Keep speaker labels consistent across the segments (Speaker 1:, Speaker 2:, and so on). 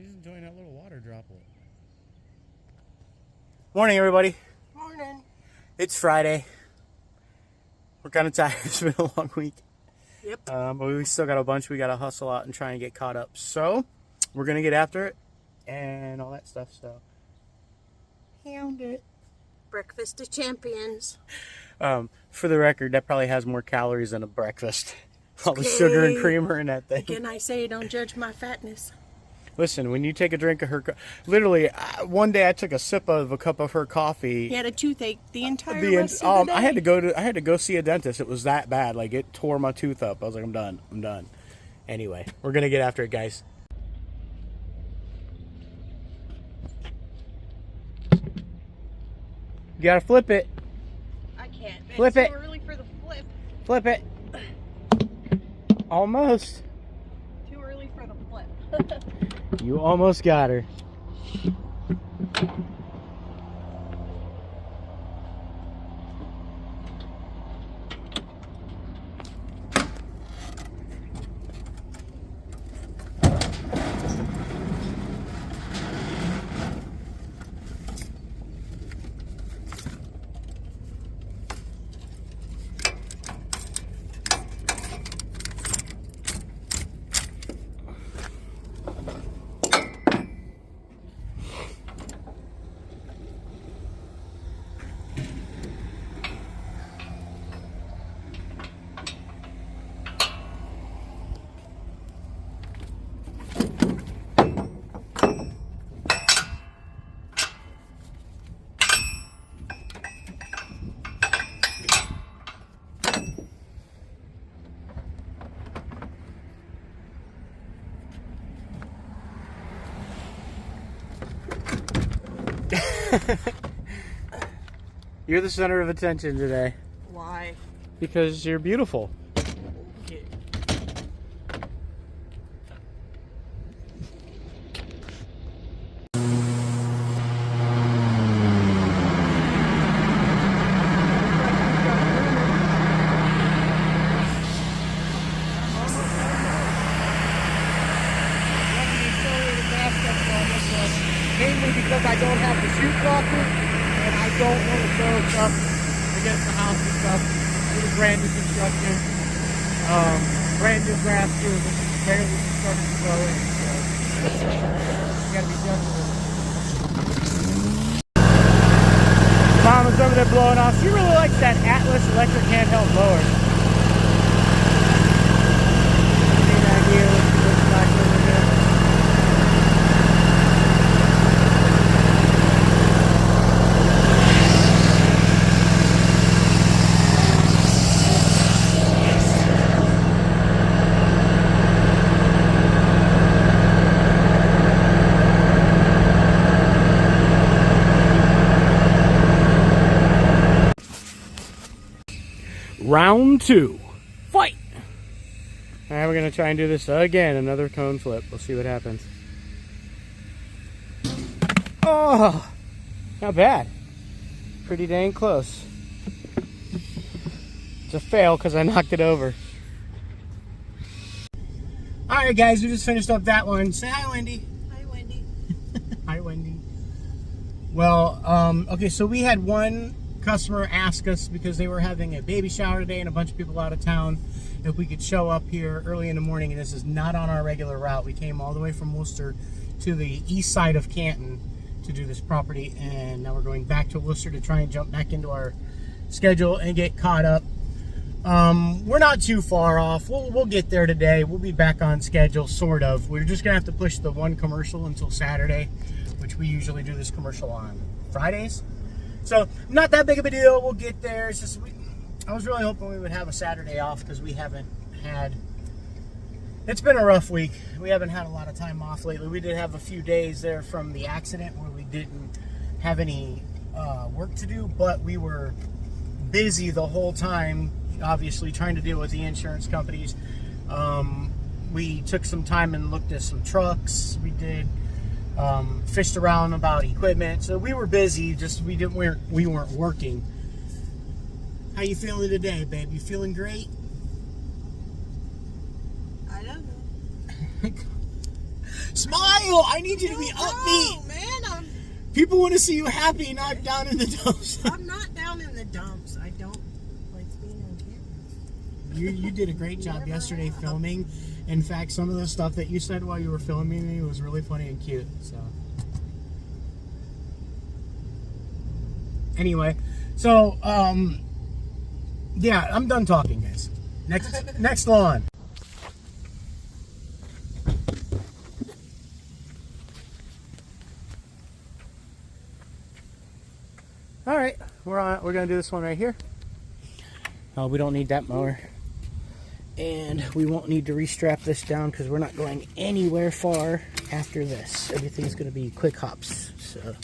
Speaker 1: He's enjoying that little water droplet.
Speaker 2: Morning, everybody.
Speaker 3: Morning.
Speaker 2: It's Friday. We're kind of tired. It's been a long week.
Speaker 3: Yep.
Speaker 2: But we still got a bunch we got to hustle out and try and get caught up. So we're going to get after it and all that stuff. So hound it.
Speaker 3: Breakfast of champions.
Speaker 2: For the record, that probably has more calories than a breakfast. All the sugar and creamer in that thing.
Speaker 3: Again, I say don't judge my fatness.
Speaker 2: Listen, when you take a drink of her, literally, one day I took a sip of a cup of her coffee.
Speaker 3: He had a toothache the entire rest of the day.
Speaker 2: I had to go see a dentist. It was that bad. Like, it tore my tooth up. I was like, I'm done. Anyway, we're gonna get after it, guys. You gotta flip it.
Speaker 3: I can't.
Speaker 2: Flip
Speaker 3: it's
Speaker 2: it.
Speaker 3: Too early for the flip.
Speaker 2: Flip it. Almost.
Speaker 3: Too early for the flip.
Speaker 2: You almost got her. You're the center of attention today.
Speaker 3: Why?
Speaker 2: Because you're beautiful.
Speaker 3: Okay.
Speaker 2: Mainly because I don't have the chute blocker and I don't want to throw stuff against the house and stuff. It was brand new construction. Brand new grass too. This is barely starting to grow in. So you gotta be gentle. Mama's over there blowing off. She really likes that Atlas electric handheld blower. Any idea what she looks like over here? Round 2. Fight! Alright, we're going to try and do this again. Another cone flip. We'll see what happens. Oh! Not bad. Pretty dang close. It's a fail because I knocked it over. Alright guys, we just finished up that one. Say hi, Wendy.
Speaker 3: Hi, Wendy.
Speaker 2: Hi, Wendy. Well, okay, so we had one customer ask us because they were having a baby shower today and a bunch of people out of town if we could show up here early in the morning, and this is not on our regular route. We came all the way from Worcester to the east side of Canton to do this property, and now we're going back to Worcester to try and jump back into our schedule and get caught up. We're not too far off. We'll get there today. We'll be back on schedule, sort of. We're just gonna have to push the one commercial until Saturday, which we usually do this commercial on Fridays. So, not that big of a deal. We'll get there. It's just, I was really hoping we would have a Saturday off because we haven't had, it's been a rough week. We haven't had a lot of time off lately. We did have a few days there from the accident where we didn't have any work to do, but we were busy the whole time, obviously trying to deal with the insurance companies. We took some time and looked at some trucks. We did fished around about equipment, so we were busy. Just we weren't working. How you feeling today, babe? You feeling great?
Speaker 3: I don't know.
Speaker 2: Smile! I need you to be upbeat.
Speaker 3: Man,
Speaker 2: People want to see you happy, not down in the dumps.
Speaker 3: I'm not down in the dumps. I don't like being on camera.
Speaker 2: You did a great job yesterday filming. In fact, some of the stuff that you said while you were filming me was really funny and cute. So, anyway, so yeah, I'm done talking, guys. Next lawn. All right, we're gonna do this one right here. We don't need that mower. And we won't need to restrap this down because we're not going anywhere far after this. Everything's going to be quick hops. So.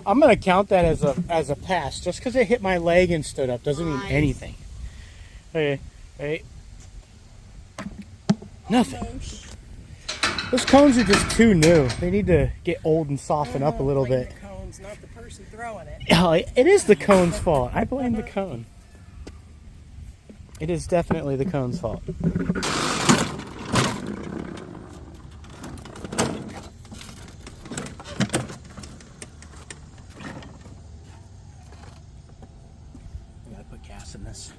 Speaker 2: I'm gonna count that as a pass. Just because it hit my leg and stood up doesn't mean anything. Okay, hey. Nothing. Those cones are just too new. They need to get old and soften up a little bit.
Speaker 3: The cones, not the person throwing it.
Speaker 2: Oh, it is the cone's fault. I blame the cone. It is definitely the cone's fault. In this.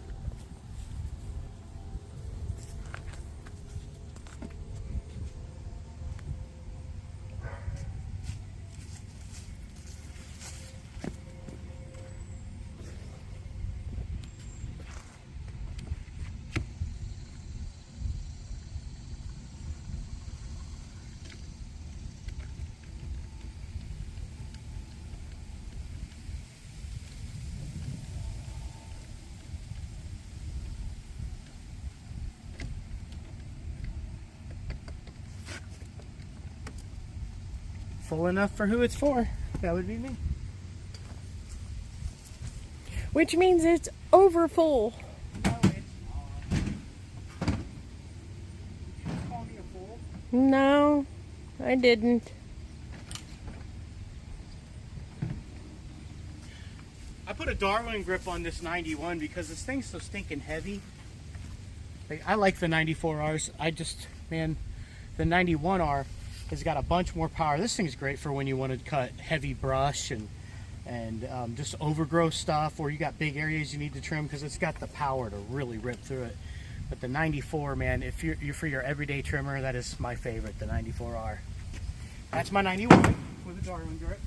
Speaker 2: Full enough for who it's for. That would be me.
Speaker 3: Which means it's over full.
Speaker 2: No, it's not. Did you call me a fool?
Speaker 3: No, I didn't.
Speaker 2: I put a Darwin grip on this 91 because this thing's so stinking heavy. Like, I like the 94Rs. Man, the 91R has got a bunch more power. This thing's great for when you want to cut heavy brush and just overgrow stuff, or you got big areas you need to trim, because it's got the power to really rip through it. But the 94, man, if you're for your everyday trimmer, that is my favorite, the 94R. That's my 91 with a Darwin grip.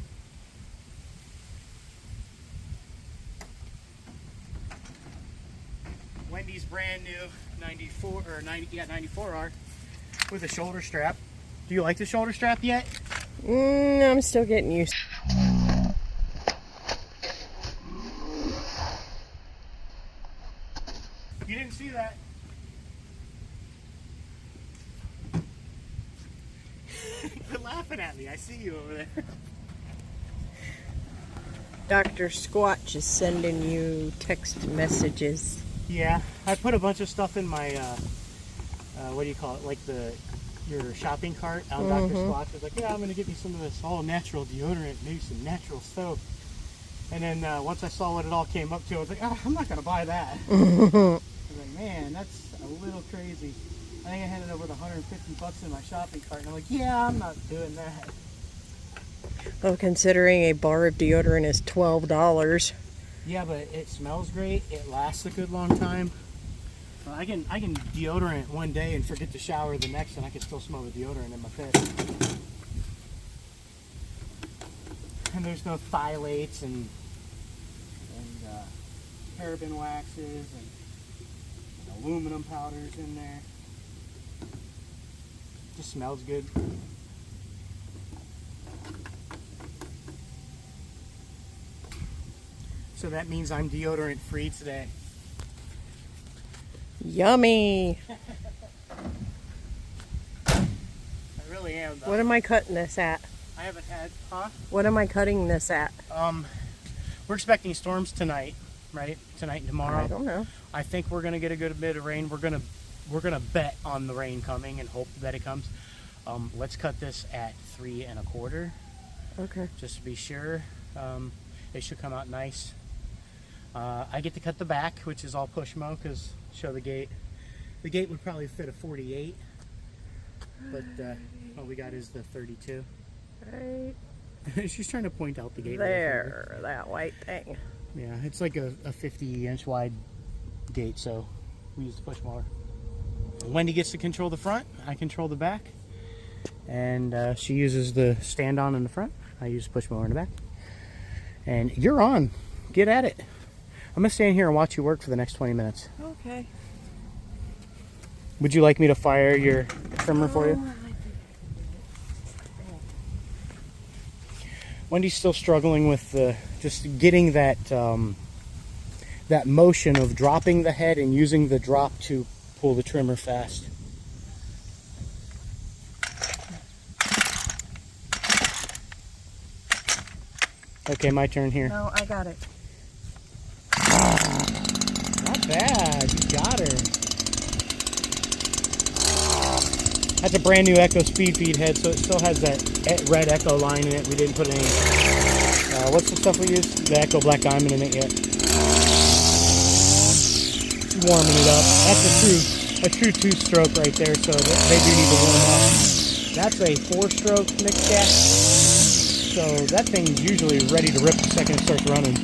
Speaker 2: Wendy's brand new 94R with a shoulder strap. Do you like the shoulder strap yet?
Speaker 3: I'm still getting used.
Speaker 2: You didn't see that. Quit laughing at me. I see you over there.
Speaker 3: Dr. Squatch is sending you text messages.
Speaker 2: Yeah, I put a bunch of stuff in my, what do you call it, like your shopping cart on Dr. Squatch. I was like, yeah, I'm going to get you some of this all natural deodorant, maybe some natural soap. And then once I saw what it all came up to, I was like, oh, I'm not going to buy that. I was like, man, that's a little crazy. I think I handed over the $150 in my shopping cart, and I'm like, yeah, I'm not doing that.
Speaker 3: Well, considering a bar of deodorant is $12.
Speaker 2: Yeah, but it smells great. It lasts a good long time. I can deodorant one day and forget to shower the next, and I can still smell the deodorant in my face. And there's no phthalates and paraben waxes and aluminum powders in there. Just smells good. So that means I'm deodorant free today.
Speaker 3: Yummy.
Speaker 2: I really am, though.
Speaker 3: What am I cutting this at?
Speaker 2: I haven't had, huh?
Speaker 3: What am I cutting this at?
Speaker 2: We're expecting storms tonight, right? Tonight and tomorrow.
Speaker 3: I don't know.
Speaker 2: I think we're gonna get a good bit of rain. We're gonna bet on the rain coming and hope that it comes. Let's cut this at 3 1/4.
Speaker 3: Okay.
Speaker 2: Just to be sure. It should come out nice. I get to cut the back, which is all push mow, because show the gate. The gate would probably fit a 48, but all we got is the 32.
Speaker 3: Right
Speaker 2: She's trying to point out the gate.
Speaker 3: there, that white thing.
Speaker 2: Yeah, it's like a 50-inch wide gate, so we use the push mower. Wendy gets to control the front, I control the back, and she uses the stand on in the front. I use the push mower in the back. And you're on. Get at it. I'm gonna stand here and watch you work for the next 20 minutes.
Speaker 3: Okay.
Speaker 2: Would you like me to fire your trimmer for you? Wendy's still struggling with just getting that that motion of dropping the head and using the drop to pull the trimmer fast. Okay, my turn here.
Speaker 3: No, I got it.
Speaker 2: Not bad. You got her. That's a brand new Echo speed feed head, so it still has that red Echo line in it. We didn't put any. What's the stuff we used? The Echo Black Diamond in it yet. Warming it up. That's a true 2-stroke right there, so they do need to warm up. That's a 4-stroke mixed gas, so that thing's usually ready to rip the second it starts running.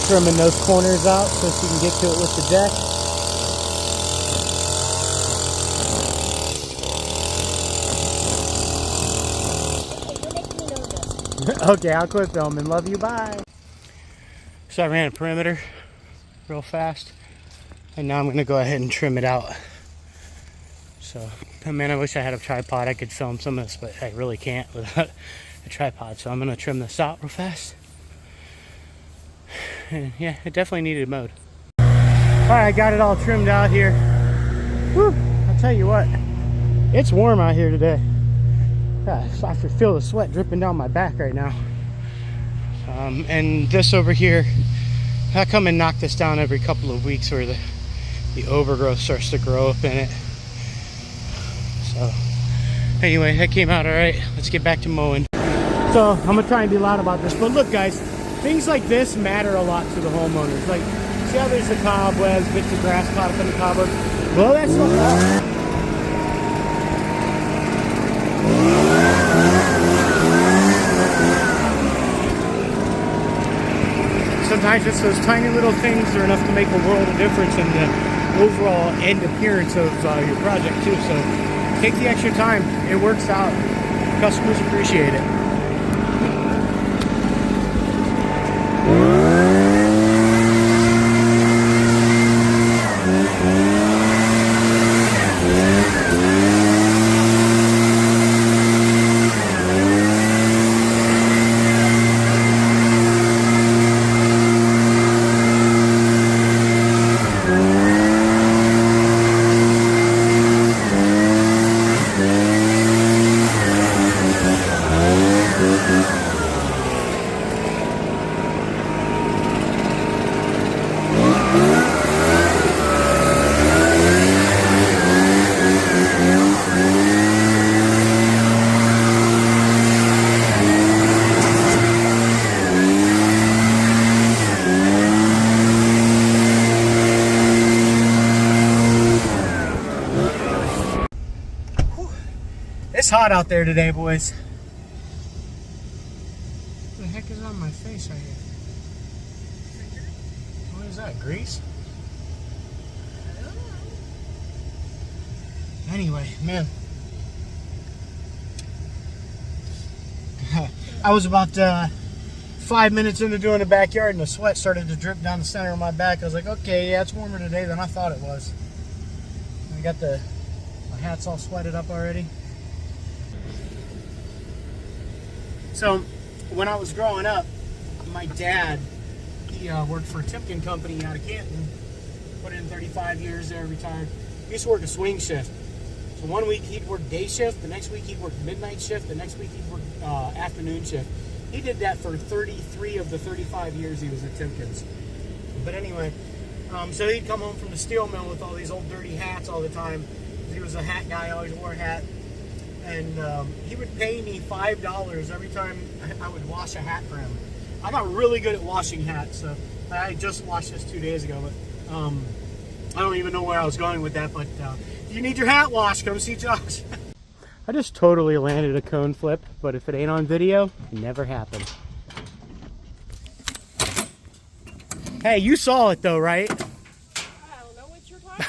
Speaker 2: Trimming those corners out so she can get to it with the deck. Okay, I'll quit filming. Love you, bye. So I ran a perimeter real fast, and now I'm going to go ahead and trim it out. So, man, I wish I had a tripod. I could film some of this, but I really can't without a tripod. So I'm going to trim this out real fast. And yeah, it definitely needed mowed. Alright, I got it all trimmed out here. Whew, I'll tell you what, it's warm out here today. I can feel the sweat dripping down my back right now. And this over here, I come and knock this down every couple of weeks where the overgrowth starts to grow up in it. So anyway, that came out alright. Let's get back to mowing. So I'm gonna try and be loud about this, but look guys, things like this matter a lot to the homeowners. Like, see how there's the cobwebs, bits of grass caught up in the cobwebs? Well, that's not sometimes it's those tiny little things that are enough to make a world of difference in the overall end appearance of your project too. So take the extra time. It works out. Customers appreciate it. It's hot out there today, boys. on my face right here? What is that, grease? Anyway, man. I was about 5 minutes into doing the backyard and the sweat started to drip down the center of my back. I was like, okay, yeah, it's warmer today than I thought it was. I got my hat's all sweated up already. So, when I was growing up, my dad, he worked for a Timken company out of Canton. Put in 35 years there, retired. He used to work a swing shift. So one week he'd work day shift, the next week he'd work midnight shift, the next week he'd work afternoon shift. He did that for 33 of the 35 years he was at Timken's. But anyway, so he'd come home from the steel mill with all these old dirty hats all the time. He was a hat guy, always wore a hat. And he would pay me $5 every time I would wash a hat for him. I'm not really good at washing hats, so I just washed this 2 days ago, but I don't even know where I was going with that, but if you need your hat washed, come see Josh. I just totally landed a cone flip, but if it ain't on video, it never happened. Hey, you saw it though, right?
Speaker 3: I don't know what you're talking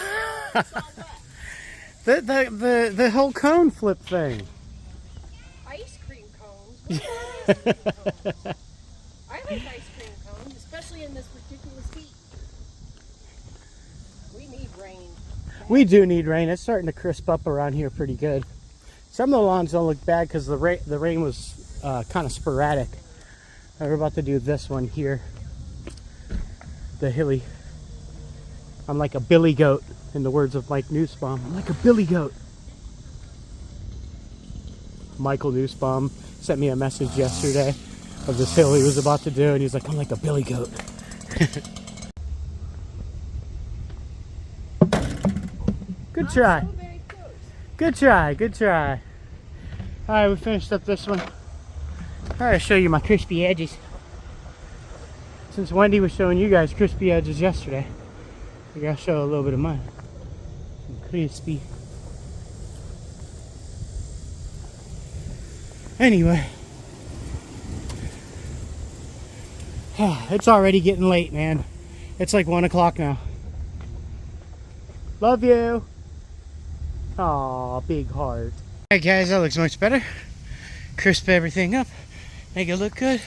Speaker 3: about. Saw what?
Speaker 2: The whole cone flip thing.
Speaker 3: Ice cream cones? What about ice cream cones? I like ice cream cones, especially in this ridiculous heat. We need rain.
Speaker 2: We do need rain. It's starting to crisp up around here pretty good. Some of the lawns don't look bad because the rain was kind of sporadic. We're about to do this one here. The hilly. I'm like a billy goat, in the words of Mike Nussbaum. I'm like a billy goat. Michael Nussbaum sent me a message yesterday of this hill he was about to do, and he's like, I'm like a billy goat. Good try. Good try, good try. Alright, we finished up this one. Alright, I'll show you my crispy edges. Since Wendy was showing you guys crispy edges yesterday, I gotta show a little bit of mine. Some crispy. Anyway. It's already getting late, man. It's like 1 o'clock now. Love you. Aw, big heart. Alright guys, that looks much better. Crisp everything up. Make it look good.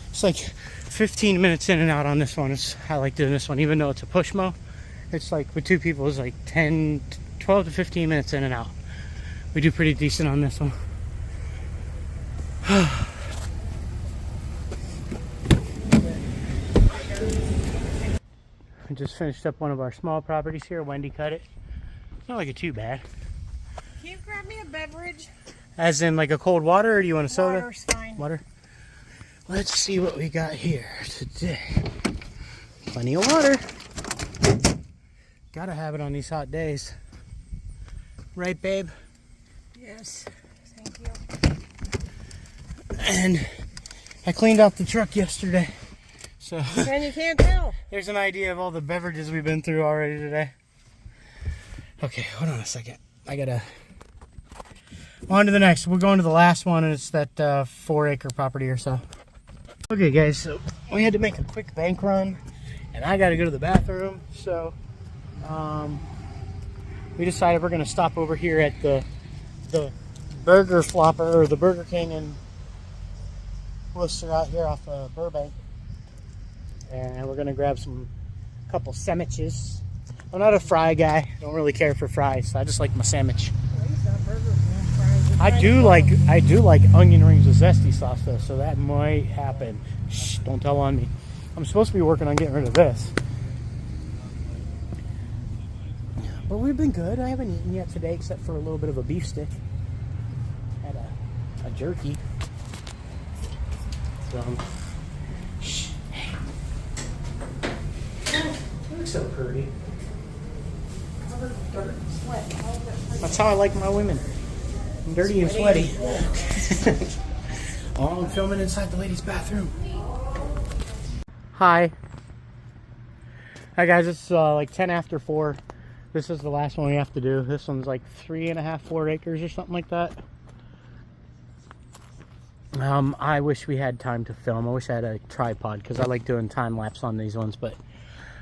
Speaker 2: It's like 15 minutes in and out on this one. I like doing this one, even though it's a push mow. It's like, with two people, it's like 12 to 15 minutes in and out. We do pretty decent on this one. I just finished up one of our small properties here. Wendy cut it. It's not like it's too bad.
Speaker 3: Can you grab me a beverage?
Speaker 2: As in like a cold water, or do you want a soda?
Speaker 3: Water's fine.
Speaker 2: Water? Let's see what we got here today. Plenty of water. Gotta have it on these hot days. Right, babe?
Speaker 3: Yes, thank you.
Speaker 2: And I cleaned out the truck yesterday. So
Speaker 3: And you can't tell.
Speaker 2: there's an idea of all the beverages we've been through already today. Okay, hold on a second. I gotta... On to the next. We're going to the last one, and it's that 4-acre property or so. Okay, guys, so we had to make a quick bank run, and I gotta go to the bathroom, so we decided we're gonna stop over here at the Burger Flopper, or the Burger King in Worcester out here off Burbank. And we're gonna grab a couple sandwiches. I'm not a fry guy. Don't really care for fries. I just like my sandwich. I do like onion rings with zesty sauce though, so that might happen. Shh, don't tell on me. I'm supposed to be working on getting rid of this. But we've been good. I haven't eaten yet today except for a little bit of a beef stick. Had a jerky. So, shh. You look so pretty. Covered with dirt and sweat. That's how I like my women. I'm dirty and sweaty. Oh, I'm filming inside the ladies' bathroom. Hi. Hi guys, it's like 10 after 4. This is the last one we have to do. This one's like 3.5, 4 acres or something like that. I wish we had time to film. I wish I had a tripod because I like doing time lapse on these ones, but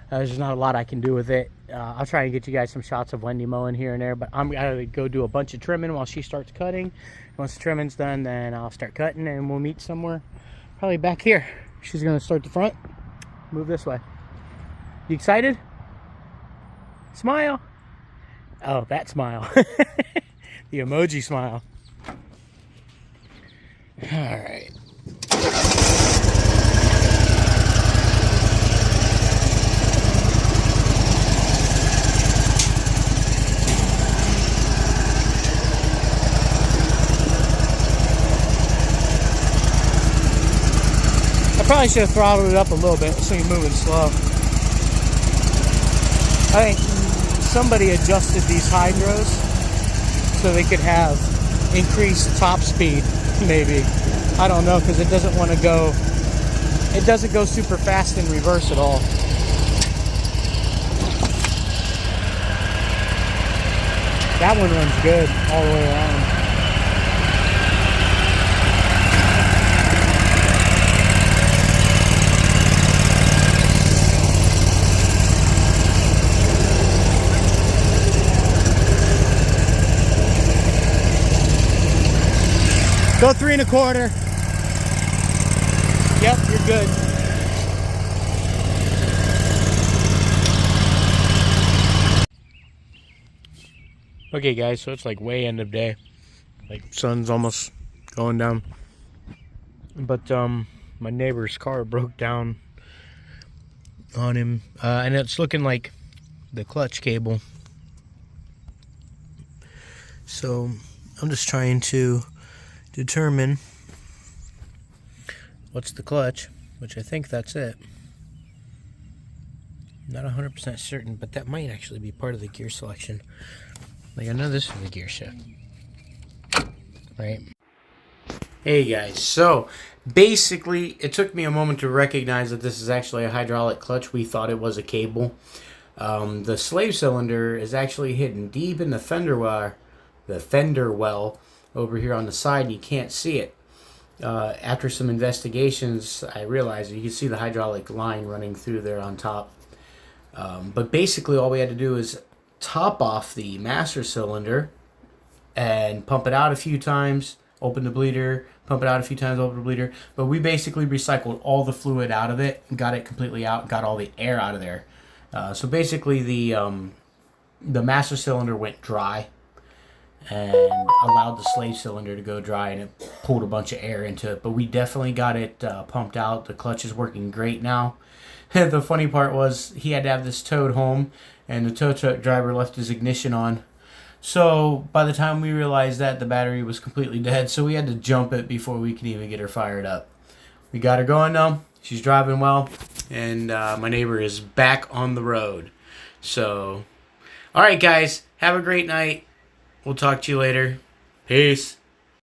Speaker 2: there's not a lot I can do with it. I'll try and get you guys some shots of Wendy mowing here and there, but I'm gonna go do a bunch of trimming while she starts cutting. Once the trimming's done, then I'll start cutting and we'll meet somewhere, probably back here. She's gonna start the front, move this way. You excited? Smile. Oh, that smile. The emoji smile. All right. I probably should have throttled it up a little bit so you're moving slow. I think somebody adjusted these hydros so they could have increased top speed, maybe. I don't know, because it doesn't want to go, it doesn't go super fast in reverse at all. That one runs good all the way around. Go 3 1/4. Yep, you're good. Okay guys, so it's like way end of day. Like sun's almost going down. But my neighbor's car broke down on him. And it's looking like the clutch cable. So I'm just trying to determine what's the clutch, which I think that's it. Not 100% certain, but that might actually be part of the gear selection. Like I know this is the gear shift, right? Hey guys, so basically it took me a moment to recognize that this is actually a hydraulic clutch. We thought it was a cable. The slave cylinder is actually hidden deep in the fender well over here on the side, and you can't see it. After some investigations, I realized you can see the hydraulic line running through there on top. But basically all we had to do is top off the master cylinder and pump it out a few times, open the bleeder, pump it out a few times, open the bleeder. But we basically recycled all the fluid out of it, got it completely out, got all the air out of there. So basically the master cylinder went dry and allowed the slave cylinder to go dry, and it pulled a bunch of air into it. But we definitely got it pumped out. The clutch is working great now. The funny part was he had to have this towed home, and the tow truck driver left his ignition on. So by the time we realized that, the battery was completely dead, so we had to jump it before we could even get her fired up. We got her going now. She's driving well, and my neighbor is back on the road. So, all right, guys, have a great night. We'll talk to you later. Peace.